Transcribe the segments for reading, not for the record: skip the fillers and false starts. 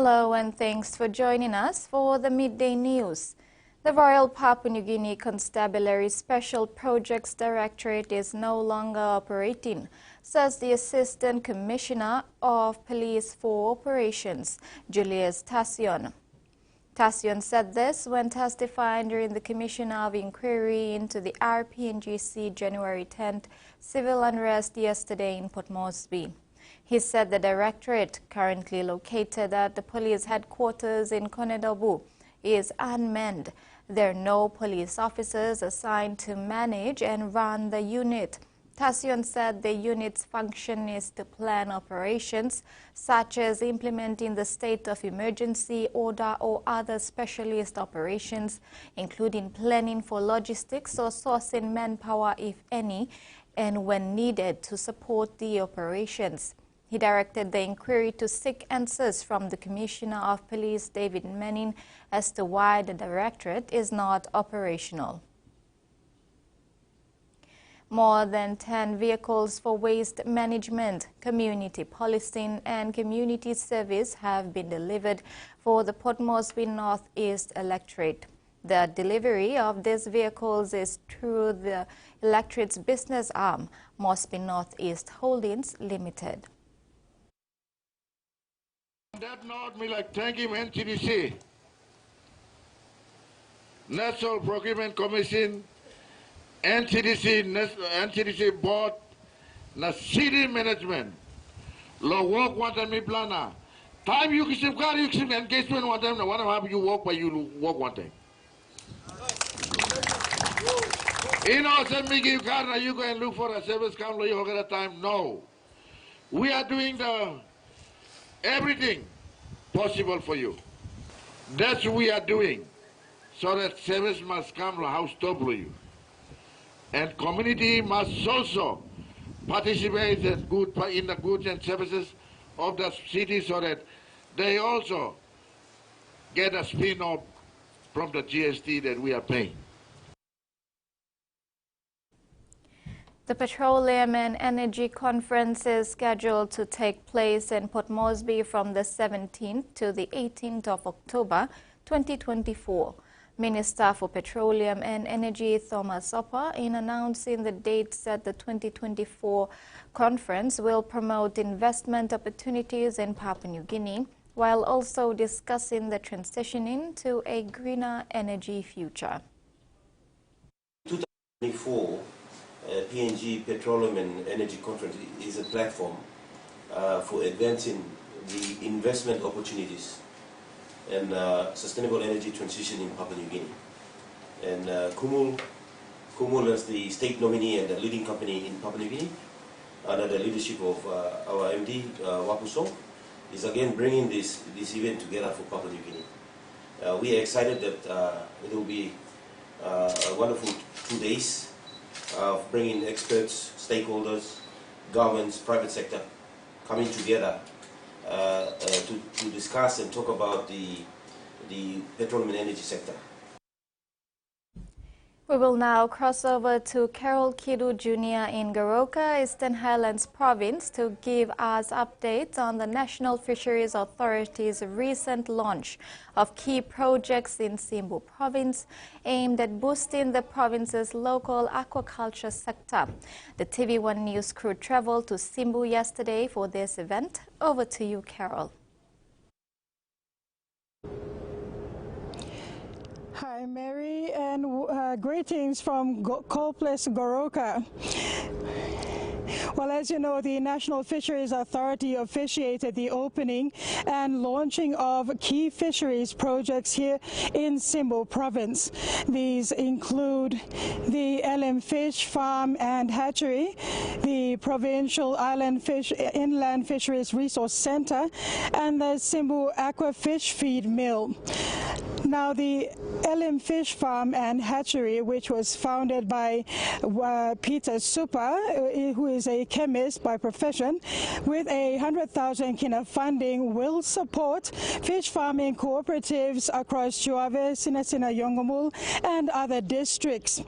Hello and thanks for joining us for the midday news. The Royal Papua New Guinea Constabulary Special Projects Directorate is no longer operating, says the Assistant Commissioner of Police for Operations, Julius Tassion. Tassion said this when testifying during the Commission of Inquiry into the RPNGC January 10th civil unrest yesterday in Port Moresby. He said the directorate, currently located at the police headquarters in Konedobu, is unmanned. There are no police officers assigned to manage and run the unit. Tassion said the unit's function is to plan operations, such as implementing the state of emergency order or other specialist operations, including planning for logistics or sourcing manpower, if any, and when needed to support the operations. He directed the inquiry to seek answers from the Commissioner of Police, David Manning, as to why the directorate is not operational. More than 10 vehicles for waste management, community policing and community service have been delivered for the Port Moresby Northeast Electorate. The delivery of these vehicles is through the electorate's business arm, Moresby Northeast Holdings Limited. On that note, me like thank him NCDC, National Procurement Commission, NCDC Board, na city management. Lo work one time me plana. Time you can engagement one time. One time you work, but you work one time. You know, say me give card now you go and look for a service council. You get a time. No, we are doing the everything possible for you. That's what we are doing, so that service must come to house top for you. And community must also participate in the goods and services of the city so that they also get a spin-off from the GST that we are paying. The Petroleum and Energy Conference is scheduled to take place in Port Moresby from the 17th to the 18th of October 2024. Minister for Petroleum and Energy Thomas Oppa, in announcing the dates at the 2024 conference, will promote investment opportunities in Papua New Guinea, while also discussing the transitioning to a greener energy future. 2024 PNG Petroleum and Energy Conference is a platform for advancing the investment opportunities and sustainable energy transition in Papua New Guinea. And Kumul as the state nominee and the leading company in Papua New Guinea, under the leadership of our MD, Wapusong, is again bringing this event together for Papua New Guinea. We are excited that it will be a wonderful 2 days of bringing experts, stakeholders, governments, private sector coming together to discuss and talk about the petroleum and energy sector. We will now cross over to Carol Kidu Jr. in Goroka, Eastern Highlands Province, to give us updates on the National Fisheries Authority's recent launch of key projects in Simbu Province aimed at boosting the province's local aquaculture sector. The TVWAN news crew traveled to Simbu yesterday for this event. Over to you, Carol. Hi, Mary, and greetings from Coalplace, Goroka. Well, as you know, the National Fisheries Authority officiated the opening and launching of key fisheries projects here in Simbu Province. These include the LM Fish Farm and Hatchery, the Provincial Inland Fisheries Resource Center, and the Simbu Aqua Fish Feed Mill. Now, the LM Fish Farm and Hatchery, which was founded by Peter Supa, who is a chemist by profession, with 100,000 kina funding, will support fish farming cooperatives across Juave, Sinasina, Yongomul, and other districts.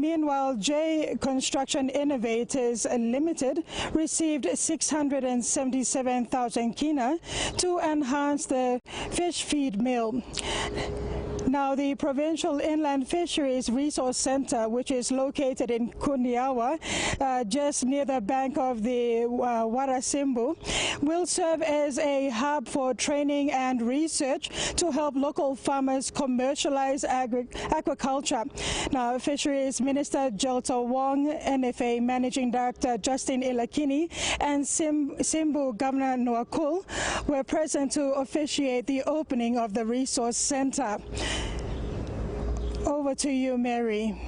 Meanwhile, J Construction Innovators Limited received 677,000 kina to enhance the fish feed mill. Now, the Provincial Inland Fisheries Resource Centre, which is located in Kundiawa, just near the bank of the Simbu, will serve as a hub for training and research to help local farmers commercialize aquaculture. Now, Fisheries Minister Jelto Wong, NFA Managing Director Justin Ilakini, and Simbu Governor Noakul were present to officiate the opening of the resource centre. Over to you, Mary.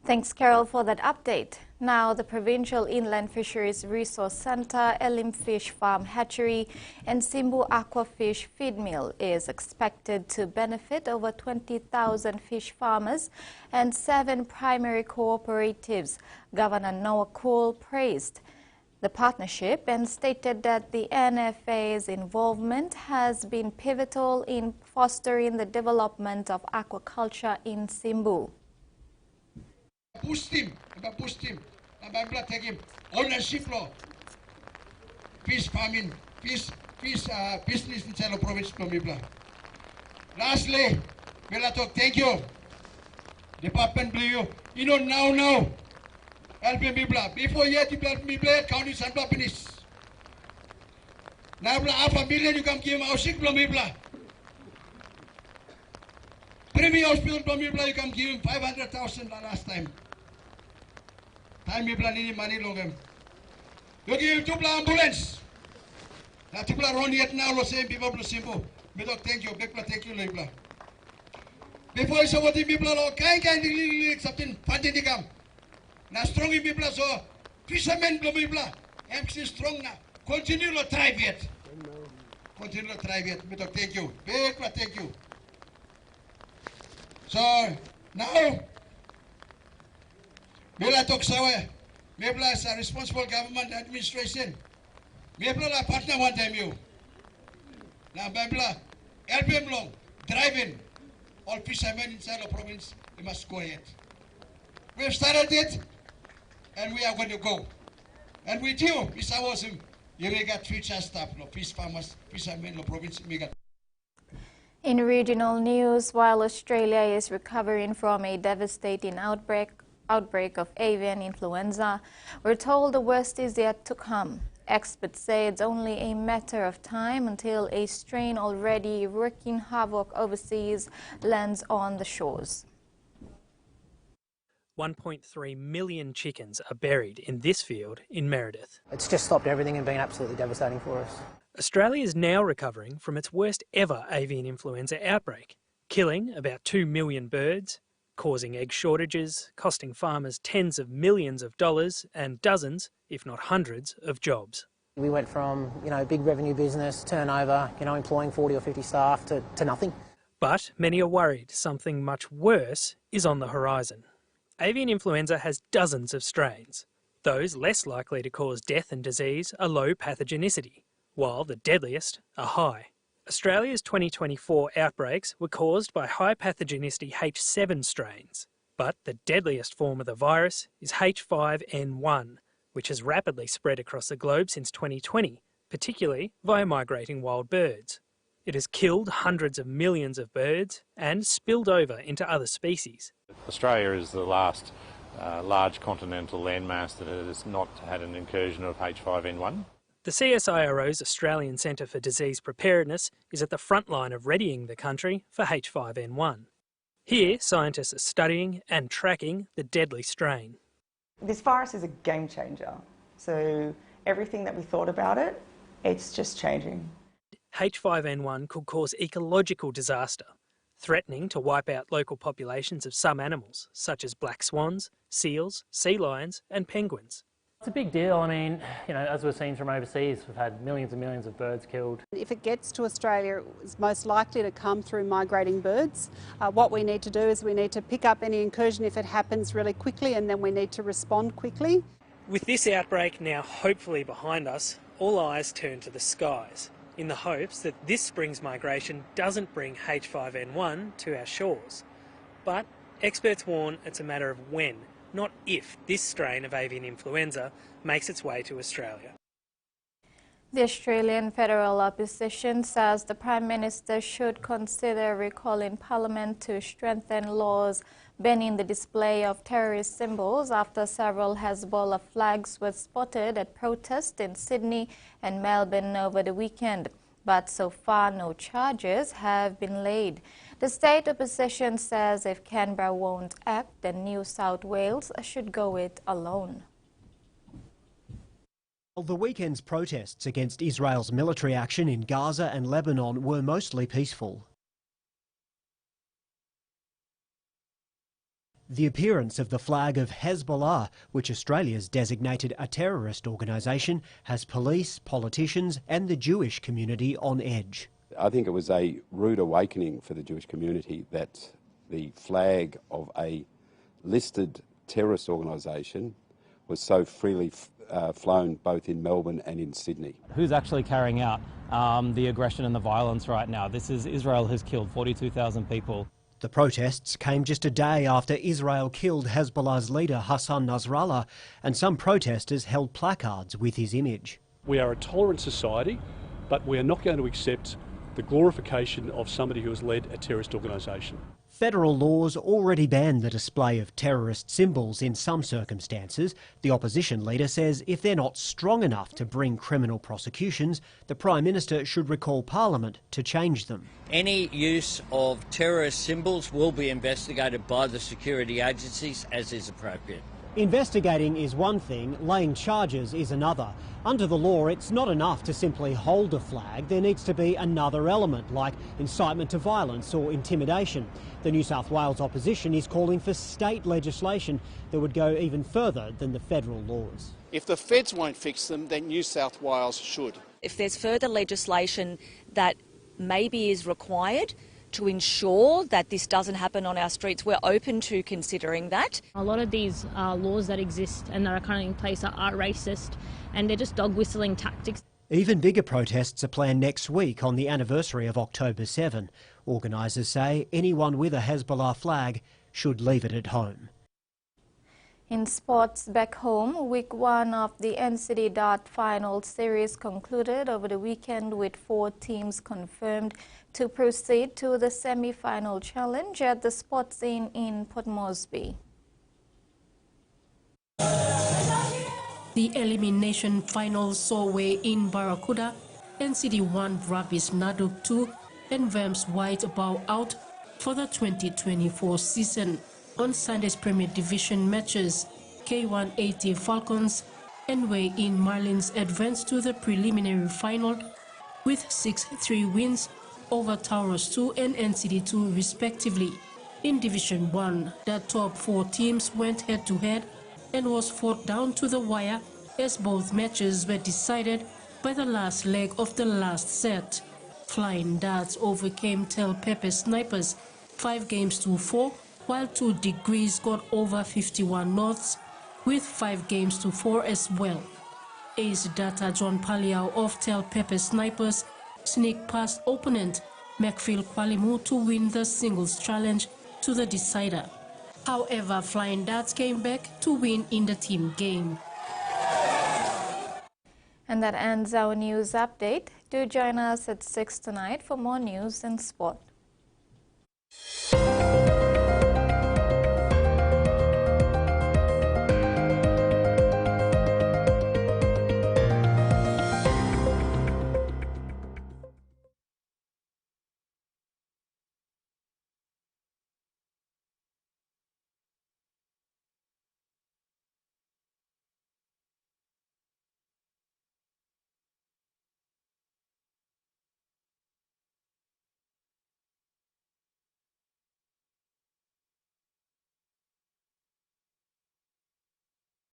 Thanks, Carol, for that update. Now, the Provincial Inland Fisheries Resource Centre, Elim Fish Farm Hatchery and Simbu Aquafish Feed Mill is expected to benefit over 20,000 fish farmers and 7 primary cooperatives. Governor Noah Cool praised the partnership and stated that the NFA's involvement has been pivotal in fostering the development of aquaculture in Simbu. Boost him, take him ownership law, fish farming, fish business in Chalo province. Lastly, we'll talk thank you, Department Blue. You know now. Before yet you help me play county San Papinis. Now half a million you come give our sick Blomibla. Premier hospital Blomibla you come give him 500,000 last time. Time Mibla need money long him. You give him 2 ambulance. Now people are around yet now the same people to Simbu. Thank you, thank you, Libla. Before I saw what the people are kind accepting funding come. Now strong people so fishermen people MC strong now. Continue to try it. Continue to try it. Thank you. Thank you. So now Mela talk sawa. Mela is a responsible government administration. Mela la partner one time you. Now Mela help him long. Driving all fishermen inside the province. They must go ahead. We've started it. And we are going to go. And with you, Mr. Awesome, you may get future staff, fish farmers, fishermen, province, In regional news, while Australia is recovering from a devastating outbreak of avian influenza, we're told the worst is yet to come. Experts say it's only a matter of time until a strain already wreaking havoc overseas lands on the shores. 1.3 million chickens are buried in this field in Meredith. It's just stopped everything and been absolutely devastating for us. Australia is now recovering from its worst ever avian influenza outbreak, killing about 2 million birds, causing egg shortages, costing farmers tens of millions of dollars and dozens, if not hundreds, of jobs. We went from, big revenue business, turnover, employing 40 or 50 staff to nothing. But many are worried something much worse is on the horizon. Avian influenza has dozens of strains. Those less likely to cause death and disease are low pathogenicity, while the deadliest are high. Australia's 2024 outbreaks were caused by high pathogenicity H7 strains, but the deadliest form of the virus is H5N1, which has rapidly spread across the globe since 2020, particularly via migrating wild birds. It has killed hundreds of millions of birds and spilled over into other species. Australia is the last large continental landmass that has not had an incursion of H5N1. The CSIRO's Australian Centre for Disease Preparedness is at the front line of readying the country for H5N1. Here, scientists are studying and tracking the deadly strain. This virus is a game changer. So everything that we thought about it, it's just changing. H5N1 could cause ecological disaster, threatening to wipe out local populations of some animals, such as black swans, seals, sea lions and penguins. It's a big deal. I mean, as we've seen from overseas, we've had millions and millions of birds killed. If it gets to Australia, it's most likely to come through migrating birds. What we need to do is we need to pick up any incursion if it happens really quickly, and then we need to respond quickly. With this outbreak now hopefully behind us, all eyes turn to the skies, in the hopes that this spring's migration doesn't bring H5N1 to our shores. But Experts warn it's a matter of when, not if, this strain of avian influenza makes its way to Australia. The Australian federal opposition says the Prime Minister should consider recalling Parliament to strengthen laws banning the display of terrorist symbols after several Hezbollah flags were spotted at protests in Sydney and Melbourne over the weekend. But so far no charges have been laid. The state opposition says if Canberra won't act, then New South Wales should go it alone. The weekend's protests against Israel's military action in Gaza and Lebanon were mostly peaceful. The appearance of the flag of Hezbollah, which Australia's designated a terrorist organisation, has police, politicians and the Jewish community on edge. I think it was a rude awakening for the Jewish community that the flag of a listed terrorist organisation was so freely flown both in Melbourne and in Sydney. Who's actually carrying out the aggression and the violence right now? Israel has killed 42,000 people. The protests came just a day after Israel killed Hezbollah's leader Hassan Nasrallah, and some protesters held placards with his image. We are a tolerant society, but we are not going to accept the glorification of somebody who has led a terrorist organisation. Federal laws already ban the display of terrorist symbols in some circumstances. The opposition leader says if they're not strong enough to bring criminal prosecutions, the Prime Minister should recall Parliament to change them. Any use of terrorist symbols will be investigated by the security agencies as is appropriate. Investigating is one thing, laying charges is another. Under the law, it's not enough to simply hold a flag. There needs to be another element, like incitement to violence or intimidation. The New South Wales opposition is calling for state legislation that would go even further than the federal laws. If the feds won't fix them, then New South Wales should. If there's further legislation that maybe is required to ensure that this doesn't happen on our streets, we're open to considering that. A lot of these laws that exist and that are currently in place are racist, and they're just dog whistling tactics. Even bigger protests are planned next week on the anniversary of October 7. Organisers say anyone with a Hezbollah flag should leave it at home. In sports back home, week 1 of the NCD Dart Final Series concluded over the weekend with 4 teams confirmed to proceed to the semi-final challenge at the Sports Inn in Port Moresby. The elimination final saw way in Barracuda, NCD1 Ravis Naduk 2 and Vamps White bow out for the 2024 season. On Sunday's Premier Division matches, K180 Falcons and Way in Marlins advanced to the preliminary final with 6-3 wins over Taurus 2 and NCD2 respectively. In Division 1, the top 4 teams went head-to-head and was fought down to the wire as both matches were decided by the last leg of the last set. Flying Darts overcame Tel Pepe Snipers 5-4, while 2 Degrees got over 51 Norths with 5-4 as well. Ace Data John Paliao of Tel Pepe Snipers sneaked past opponent Macfield Kwalimu to win the singles challenge to the decider. However, Flying Darts came back to win in the team game. And that ends our news update. Do join us at 6 tonight for more news and sport.